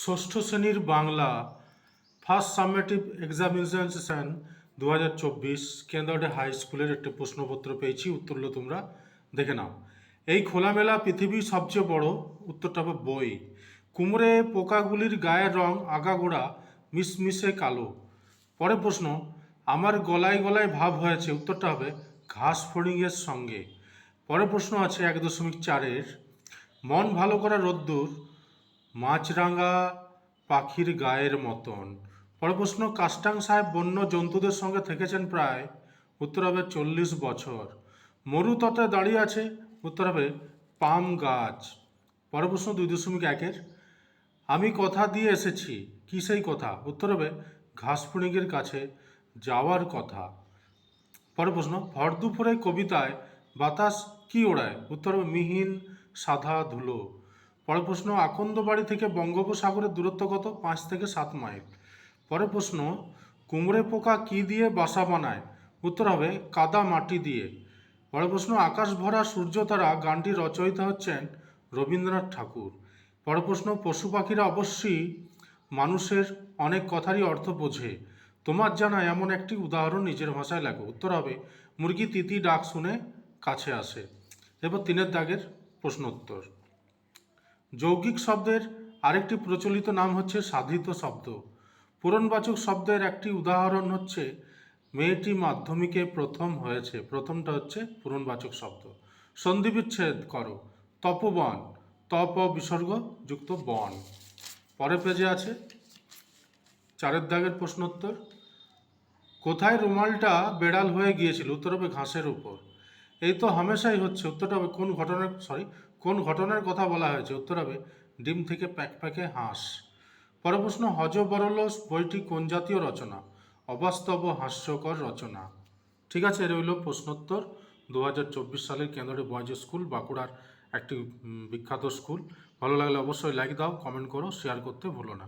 ষষ্ঠ শ্রেণীর Bangla first summative examination 2024 কেন্দ্রটি হাই স্কুলের একটি প্রশ্নপত্র পেয়েছি। উত্তরগুলো তোমরা দেখে নাও। এই খোলামেলা পৃথিবীর সবচেয়ে বড়, উত্তরটা হবে বই। কুমড়ে পোকাগুলির গায়ের রং আগাগোড়া মিশমিশে কালো। পরের প্রশ্ন, আমার গলায় গলায় ভাব হয়েছে, উত্তরটা হবে ঘাস ফড়িংয়ের সঙ্গে। পরের প্রশ্ন আছে 1.4-এর, মন ভালো করা রোদ্দুর মাছরাঙা পাখির গায়ের মতন। পরের প্রশ্ন, কাস্টাং সাহেব বন্য জন্তুদের সঙ্গে থেকেছেন প্রায়, উত্তর হবে 40 বছর। মরুতটে দাঁড়িয়ে আছে, উত্তর হবে পাম গাছ। পরের প্রশ্ন 2.1-এর, আমি কথা দিয়ে এসেছি, কি সেই কথা, উত্তর হবে ঘাসফড়িংয়ের কাছে যাওয়ার কথা। পরের প্রশ্ন, ভর দুপুরে কবিতায় বাতাস কি ওড়ায়, উত্তর হবে মিহিন সাদা ধুলো। পরের প্রশ্ন, আকন্দবাড়ি থেকে বঙ্গোপসাগরের দূরত্ব কত, 5 থেকে 7 মাইল। পরের প্রশ্ন, কুমড়ে পোকা কি দিয়ে বাসা বানায়, উত্তর হবে কাদা মাটি দিয়ে। পরের প্রশ্ন, আকাশ ভরা সূর্যতারা গানটি রচয়িতা হচ্ছেন রবীন্দ্রনাথ ঠাকুর। পরের প্রশ্ন, পশু পাখিরা অবশ্যই মানুষের অনেক কথারই অর্থ বোঝে, তোমার জানা এমন একটি উদাহরণ নিজের ভাষায় লেখো, উত্তর হবে মুরগি তিতি ডাক শুনে কাছে আসে। এরপর 3-এর দাগের প্রশ্নোত্তর। যৌগিক শব্দের আরেকটি প্রচলিত নাম হচ্ছে সাধিত শব্দ। পূরণবাচক শব্দের একটি উদাহরণ হচ্ছে মেয়েটি মাধ্যমিকে প্রথম হয়েছে, প্রথমটা হচ্ছে পূরণবাচক শব্দ। সন্ধিবিচ্ছেদ করো, তপবন, তপ বিসর্গ যুক্ত বন। পরের পেজে আছে 4-এর দাগের প্রশ্নোত্তর। কোথায় রুমালটা বেড়াল হয়ে গিয়েছিল, উত্তর হবে ঘাসের উপর। এই তো হামেশাই হচ্ছে, উত্তরটা হবে কোন ঘটনার কথা বলা হয়েছে, উত্তর হবে ডিম থেকে প্যাকপ্যাকে হাঁস। পরের প্রশ্ন, হযবরল বইটি কোন জাতীয় রচনা, অবাস্তব হাস্যকর রচনা। ঠিক আছে, এর হইল প্রশ্নোত্তর। 2024 সালের কেন্দ্রীয় বয়েজ স্কুল, বাঁকুড়ার একটি বিখ্যাত স্কুল। ভালো লাগলে অবশ্যই লাইক দাও, কমেন্ট করো, শেয়ার করতে ভুলো না।